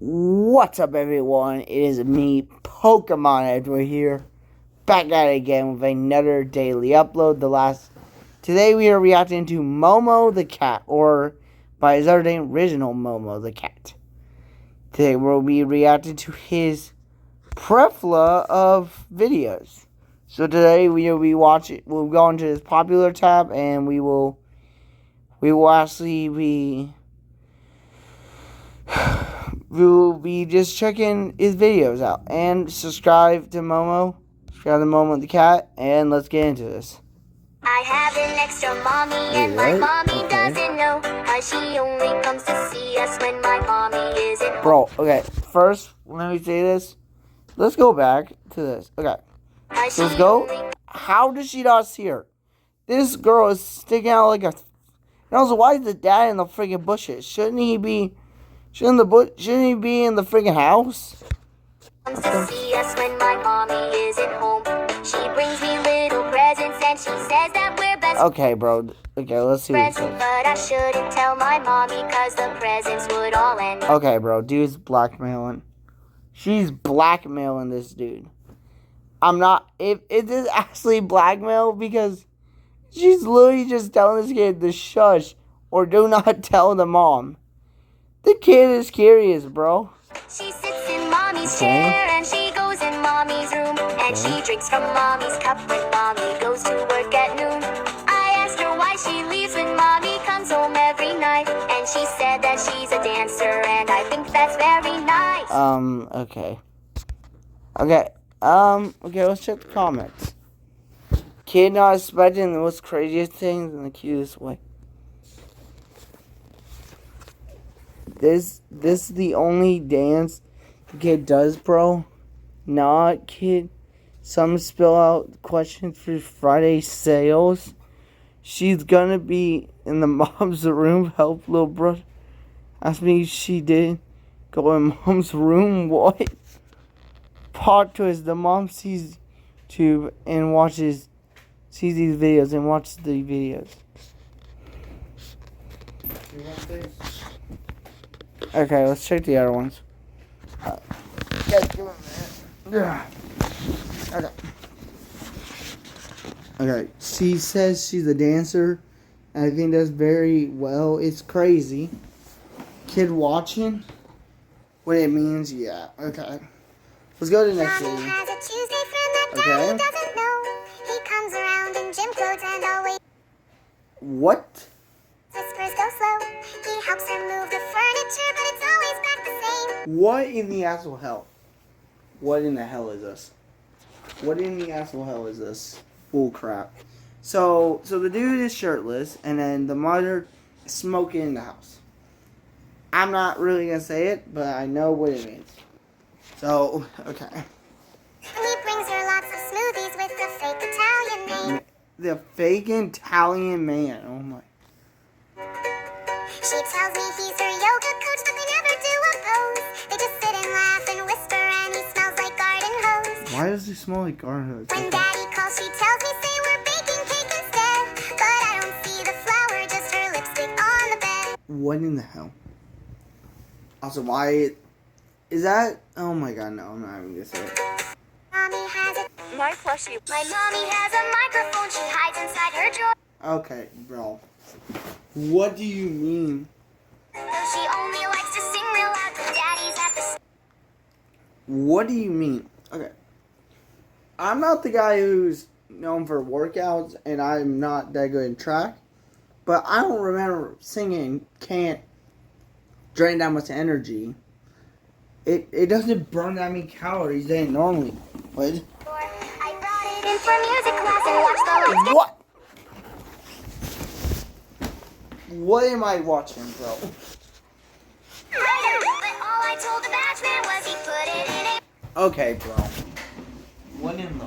What's up, everyone? It is me, Pokemon Edward here, back at it again with another daily upload. Today we are reacting to Momo the cat, or by his other name, original Momo the cat. Today we'll be reacting to his plethora of videos. So today we will be watching. We'll go into his popular tab, and we will actually be. We'll be just checking his videos out. And subscribe to Momo. Subscribe to Momo the cat. And let's get into this. I have an extra mommy, and my mommy doesn't know, cause she only comes to see us when my mommy isn't home. Bro, okay. First, let me say this. Let's go back to this. Okay. So let's go. How does she not see her? This girl is sticking out like a... And also, why is the dad in the freaking bushes? Shouldn't he be in the freaking house? Comes to see us when my mommy isn't home. She brings me little presents and she says that we're best. Okay, bro. Okay, let's see what it says. But I shouldn't tell my mommy cause the presents would all end. Okay, bro. Dude's blackmailing. She's blackmailing this dude. I'm not... If it is actually blackmail, because she's literally just telling this kid to shush or do not tell the mom. The kid is curious, bro. She sits in mommy's chair and she goes in mommy's room. And she drinks from mommy's cup when mommy goes to work at noon. I asked her why she leaves when mommy comes home every night. And she said that she's a dancer and I think that's very nice. Okay. Okay, let's check the comments. Kid not expecting the most craziest things in the cutest way. This is the only dance the kid does, bro. Not kid. Some spill out questions for Friday sales. She's gonna be in the mom's room. Help, little brother. Ask me if she did go in mom's room. What? Plot twist. The mom sees YouTube and sees these videos and watches the videos. You want this? Okay, let's check the other ones. Okay, she says she's a dancer. I think that's very well. It's crazy. Kid watching. What it means, yeah. Okay. Let's go to the next video. Okay. He comes around in gym clothes and always What? whispers go slow. He helps her move the furniture, but it's always back the same. What in the actual hell? What in the hell is this? What in the actual hell is this? Bull crap. So the dude is shirtless, and then the mother is smoking in the house. I'm not really gonna say it, but I know what it means. So, okay. He brings her lots of smoothies with the fake Italian name. The fake Italian man. Oh my. She tells me he's her yoga coach, but they never do a pose. They just sit and laugh and whisper, and he smells like garden hose. Why does he smell like garden hose? When Daddy calls, she tells me, say we're baking cake instead. But I don't see the flour, just her lipstick on the bed. What in the hell? Also, why is that? Oh my god, no, I'm not even gonna say it. Mommy has a... My plushie. My mommy has a microphone she hides inside her drawer. Okay, bro. What do you mean? Though she only likes to sing real loud, but Daddy's at the... What do you mean? Okay. I'm not the guy who's known for workouts, and I'm not that good in track. But I don't remember singing can't drain that much energy. It doesn't burn that many calories than it normally would. I brought it in for music class and watched the lights. What? What am I watching, bro? But all I told the batch man was he put it in a... Okay, bro. When in the...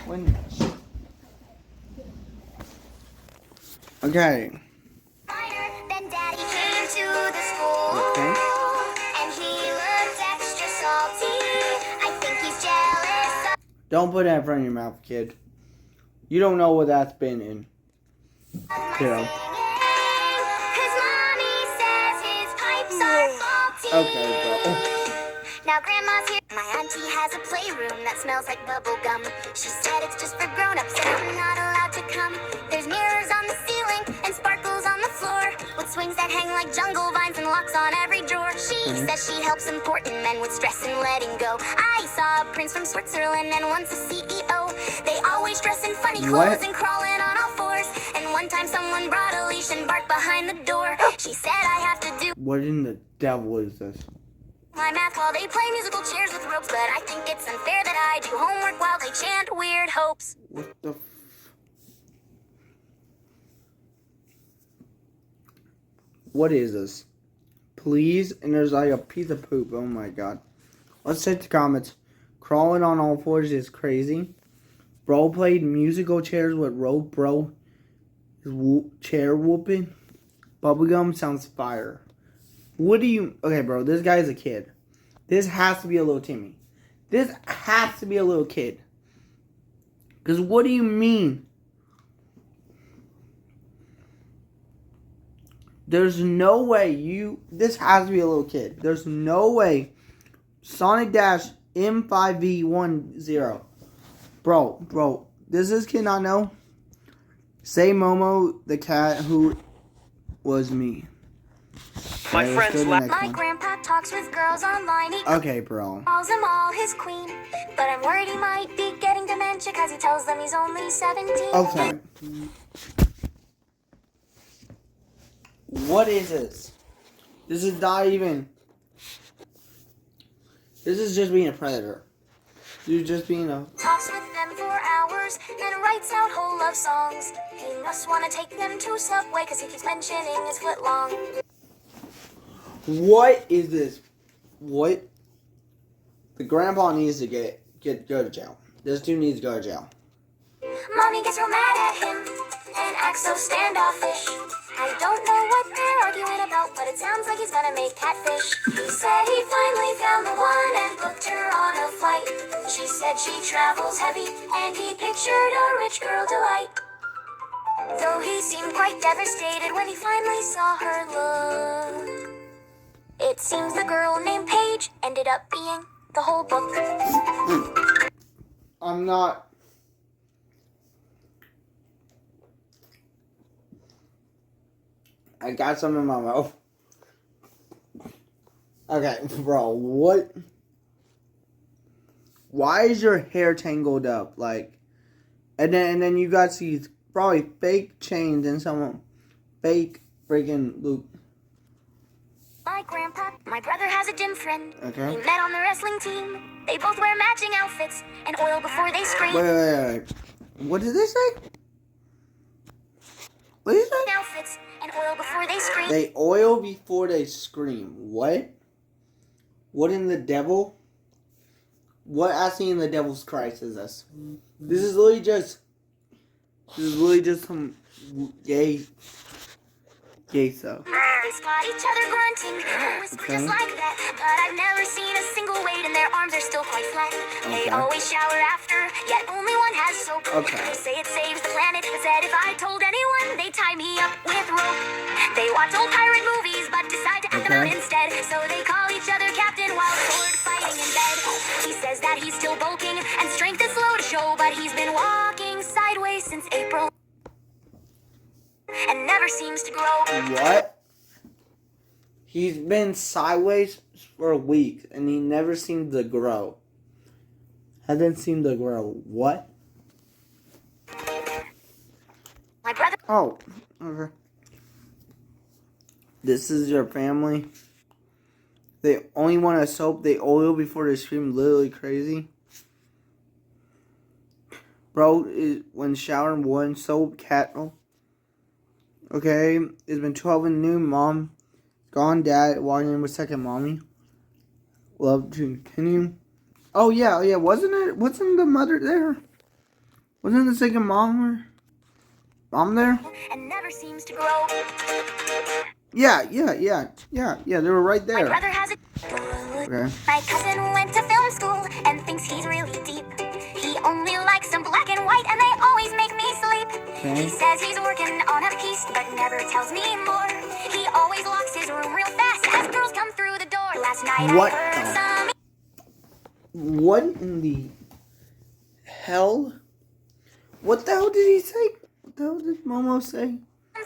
When... Okay. Then Daddy came to the school. Okay. And he looked extra salty. I think he's jealous of... Don't put that in front of your mouth, kid. You don't know what that's been in. Cause mommy says his pipes are faulty. Okay, bro. Now grandma's here. My auntie has a playroom that smells like bubble gum. She said it's just for grown-ups and I'm not allowed to come. There's mirrors on the ceiling and sparkles on the floor, with swings that hang like jungle vines and locks on every drawer. She says she helps important men with stress and letting go. I saw a prince from Switzerland and once a CEO. They always dress in funny clothes and crawling on all fours. And one time someone brought a leash and barked behind the door. She said I have to do What in the devil is this? my math while they play musical chairs with ropes, but I think it's unfair that I do homework while they chant weird hopes. What the What is this? Please, and there's like a piece of poop. Oh my god. Let's check the comments. Crawling on all fours is crazy. Bro played musical chairs with rope. Bro is chair whooping. Bubblegum sounds fire. What do you... Okay, bro, this guy's a kid. This has to be a little Timmy. This has to be a little kid. Because what do you mean? There's no way you... This has to be a little kid. There's no way. Sonic Dash M5V10. Bro, does this kid not know? Say Momo, the cat who was me. My friends My grandpa talks with girls online. He Okay, bro. calls them all his queen. But I'm worried he might be getting dementia because he tells them he's only 17. Okay. What is this? This is not even... This is just being a predator. You're just being a... Talks with them for hours and writes out whole love songs. He must want to take them to Subway because he keeps mentioning his foot long. What is this? What? The grandpa needs to go to jail. This dude needs to go to jail. Mommy gets real mad at him and acts so standoffish. I don't know what they're arguing about, but it sounds like he's gonna make catfish. He said he finally found the one and booked her on a flight. She said she travels heavy and he pictured a rich girl delight. Though he seemed quite devastated when he finally saw her look. It seems the girl named Paige ended up being the whole book. I'm not... I got some in my mouth. Okay, bro, what? Why is your hair tangled up? Like, and then you got these probably fake chains and some fake freaking loop. My brother has a gym friend. Okay. He met on the wrestling team. They both wear matching outfits and oil before they scream. Wait. What did they say? What did they say? Outfits and oil before they scream. They oil before they scream. What? What in the devil? What asking in the devil's Christ is this? This is literally just some gay stuff. They spot each other grunting, whisper just like that. But I've never seen a single weight and their arms are still quite flat. They always shower after, yet only one has soap. They say it saves the planet, but said if I told anyone, they'd tie me up with rope. They watch old pirate movies, but decide to act them out instead. So they call each other captain while sword fighting in bed. He says that he's still bulking and strength is slow to show, but he's been walking sideways since April and never seems to grow. What? He's been sideways for a week and he never seemed to grow. Hasn't seemed to grow. What? My brother. Oh, okay. This is your family. They only want a soap. They oil before they scream. Literally crazy. Bro, when showering, one soap, cat. Oh. Okay, it's been 12 and noon. Mom gone. Dad walking in with second mommy. Love to continue. Oh yeah. Wasn't the mother there? Wasn't the second mom there? And never seems to grow. Yeah. They were right there. My brother has a. Okay. My cousin went to film school and thinks he's really deep. He only likes them black and white, and they always make me sleep. Okay. He says he's working on a piece, but never tells me more. He always locks his room real fast as girls come through the door. What? What in the hell? What the hell did he say? What the hell did Momo say?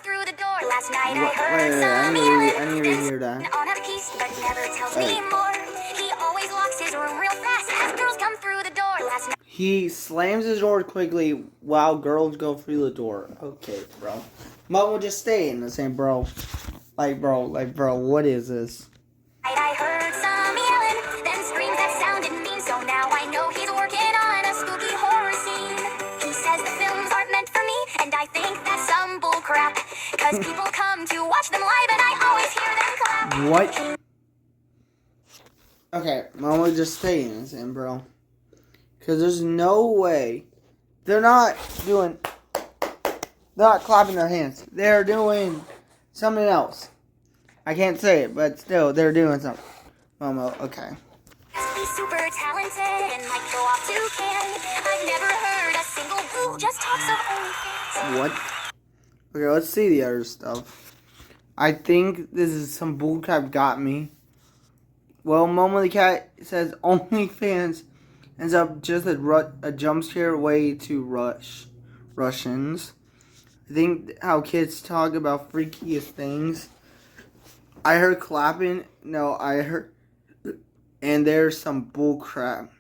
Through the door last night I Wait, heard I need to hear that. on a piece, but never tells me more. He always locks his room real fast as girls come through the door last night. He slams his door quickly while girls go through the door. Okay, bro. Momo just stay in the same, bro. Bro, what is this? I heard some yelling, then screams that sounded mean. So now I know he's working on a spooky horror scene. He says the films aren't meant for me, and I think that's some bull crap. Cause people come to watch them live, and I always hear them clap. What? Okay, Momo just stay in the same, bro. Cause there's no way. They're not clapping their hands. They're doing something else. I can't say it, but still, they're doing something. Momo, okay. He's super talented and might go off to Cannes. I've never heard a single boo just talks of OnlyFans. What? Okay, let's see the other stuff. I think this is some bullcrap got me. Well, Momo the cat says OnlyFans ends up just a jump scare way to Russians. I think how kids talk about freakiest things. I heard clapping. No, I heard. And there's some bull crap.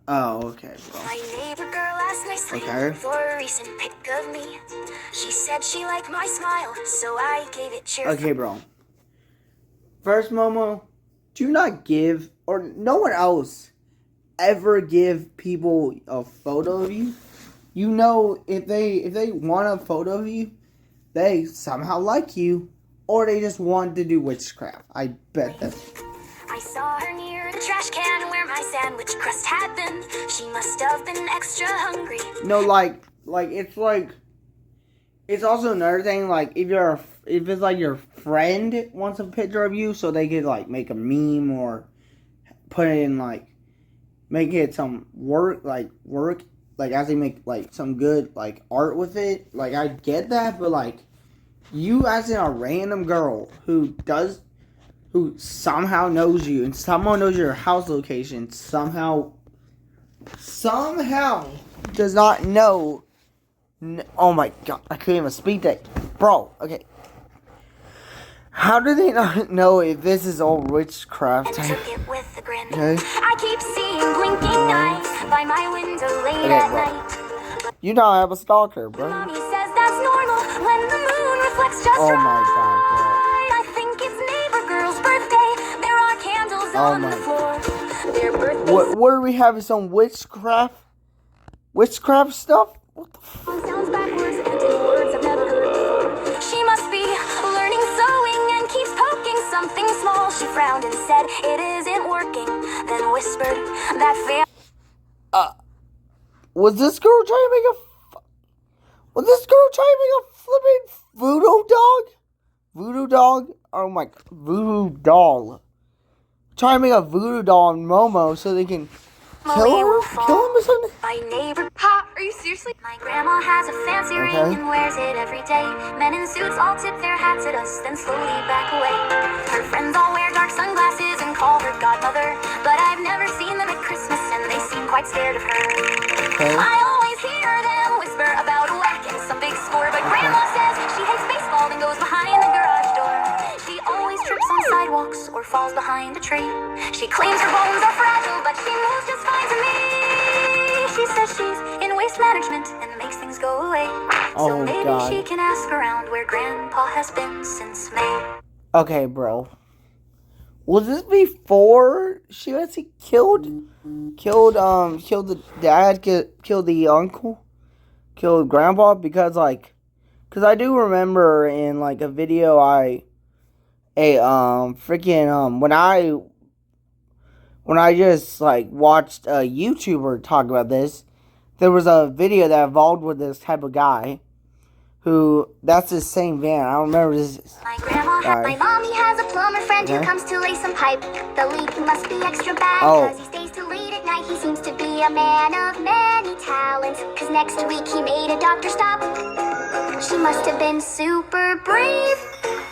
Oh, okay, bro. My neighbor girl asked nicely for a recent pic of me. She said she liked my smile, so I gave it cheerful. Okay, bro. First, Momo, do not give, or no one else ever give people a photo of you. You know, if they want a photo of you, they somehow like you, or they just want to do witchcraft. I bet that. I saw her near the trash can where my sandwich crust had been. She must have been extra hungry. No, it's also another thing. Like if it's like your friend wants a picture of you, so they could like make a meme or put it in make it some work as they make like some good like art with it. Like I get that, but like you as in a random girl who somehow knows you and someone knows your house location somehow does not know. Oh my god, I couldn't even speak that, bro. Okay. How do they not know if this is all witchcraft? And took it with a grin. Okay. I keep seeing blinking eyes by my window late at night. You don't have a stalker, bro. Mommy says that's normal when the moon reflects just Oh right. my god, bro. I think it's neighbor girl's birthday. There are candles on the floor. Their birthdays. What are we having? Some witchcraft stuff? What the Sounds backwards and in words I've never heard before. She must be learning sewing and keeps poking something small. She frowned and said it isn't working. Then whispered that Was this girl trying to make a flipping voodoo dog? Voodoo dog? Oh my, voodoo doll. Trying to make a voodoo doll on Momo so they can kill him or something? My neighbor, ha, are you seriously? My grandma has a fancy ring and wears it every day. Men in suits all tip their hats at us, then slowly back away. Her friends all wear dark sunglasses and call her godmother, but I've never seen them at Christmas and they seem quite scared of her. I always hear them whisper about whacking some big score, but grandma says she hates baseball and goes behind the garage door. She always trips on sidewalks or falls behind a tree. She claims her bones are fragile, but she moves just fine to me. She says she's in waste management and makes things go away. So maybe she can ask around where Grandpa has been since May. Okay, bro. Was this before she actually killed the dad, killed the uncle, killed grandpa? Because I do remember in like a video when I just like watched a YouTuber talk about this, there was a video that involved with this type of guy. That's the same van. I don't remember this. My mommy has a plumber friend who comes to lay some pipe. The leak must be extra bad because he stays till late at night. He seems to be a man of many talents, cause next week he made a doctor stop. She must have been super brave.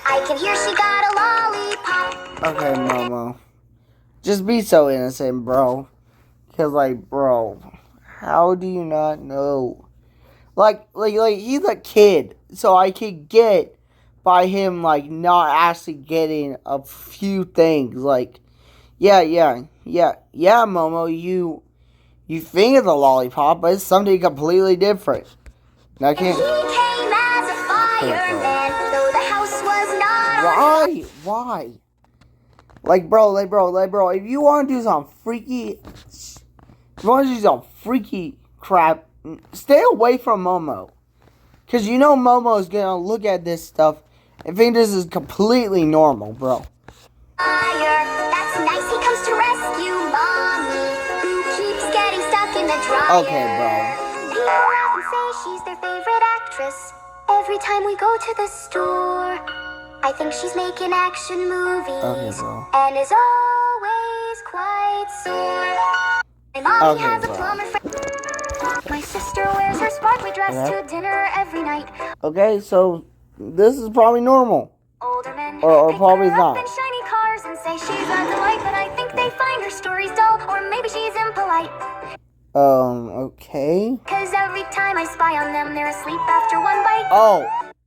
I can hear she got a lollipop. Okay, Momo. Just be so innocent, bro. Cause like, bro, how do you not know? Like he's a kid, so I could get by him like not actually getting a few things. Like, yeah, Momo, you think it's a lollipop, but it's something completely different. And I can't. He came as a fireman, though the house was not. Why? Like, bro, if you want to do some freaky crap, stay away from Momo. Because you know Momo is going to look at this stuff and think this is completely normal, bro. Fire, that's nice, he comes to rescue Mommy, who keeps getting stuck in the dryer. Okay, bro. People often say she's their favorite actress. Every time we go to the store, I think she's making action movies. Okay, bro. And is always quite sore. My mommy has a plumber friend. My sister wears her sparkly dress to dinner every night. Okay, so this is probably normal. Older men Or pick probably her not. up in shiny cars and say she's a delight, but I think they find her stories dull, or maybe she's impolite. Okay. Cause every time I spy on them, they're asleep after one bite.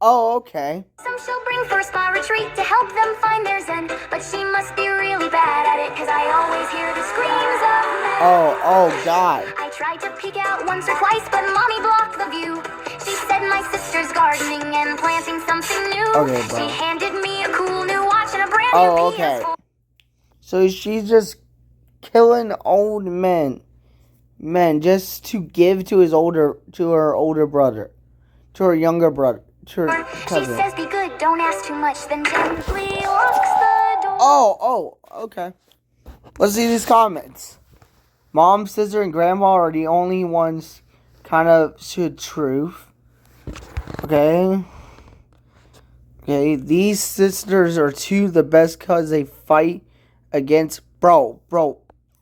Oh, okay. Some she'll bring for a spa retreat to help them find their zen, but she must be really bad at it, cause I always hear the screams of men. Oh, God. I tried to peek out once or twice, but Mommy blocked the view. She said my sister's gardening and planting something new. Okay, bro. She handed me a cool new watch and a brand new Okay. PS4. So she's just killing old men just to give to her older brother, to her younger brother, to her cousin. She says be good, don't ask too much, then gently locks the door. Oh, okay. Let's see these comments. Mom, sister, and grandma are the only ones kind of to truth. Okay, these sisters are two the best cause they fight against. Bro,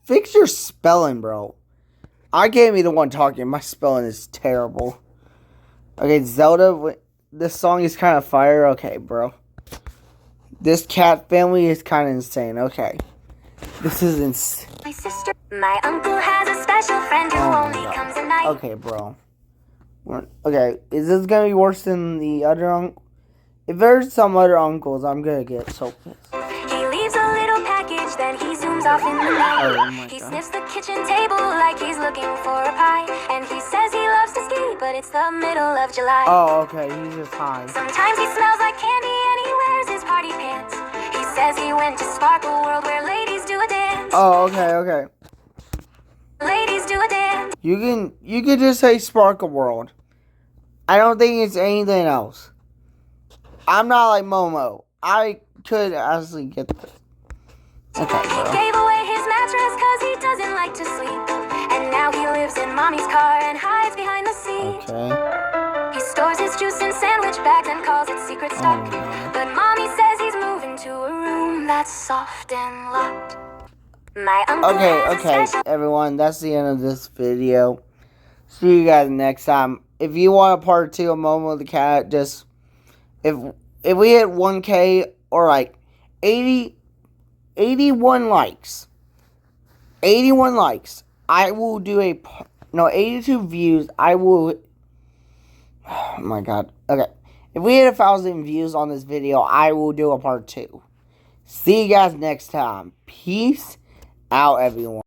fix your spelling, bro. I can't be the one talking. My spelling is terrible. Okay, Zelda, this song is kind of fire. Okay, bro. This cat family is kind of insane. Okay. This is insane. My sister, my uncle has a special friend who only comes at night. Okay, bro. Okay, is this gonna be worse than the other uncle? If there's some other uncles, I'm gonna get so pissed. He leaves a little package, then he zooms off in the night. Oh my He God. sniffs the kitchen table like he's looking for a pie. And he says he loves to ski, but it's the middle of July. Oh, okay, he's just high. Sometimes he smells like candy and he wears his party pants. He says he went to Sparkle World where ladies do a dance. Oh, okay. Ladies do a dance. You can just say Sparkle World. I don't think it's anything else. I'm not like Momo. I could actually get this. Okay, He bro. gave away his mattress cause he doesn't like to sleep. And now he lives in Mommy's car and hides behind the seat. Okay. He stores his juice in sandwich bags and calls it secret stock. my God. But Mommy says he's moving to a room that's soft and locked. My uncle has a Okay, special- everyone. That's the end of this video. See you guys next time. If you want a part 2 of Momo the Cat, just if we hit 1K or like 81 likes, I will do 82 views. I will. Oh my God. Okay, if we hit 1,000 views on this video, I will do a part 2. See you guys next time. Peace out, everyone.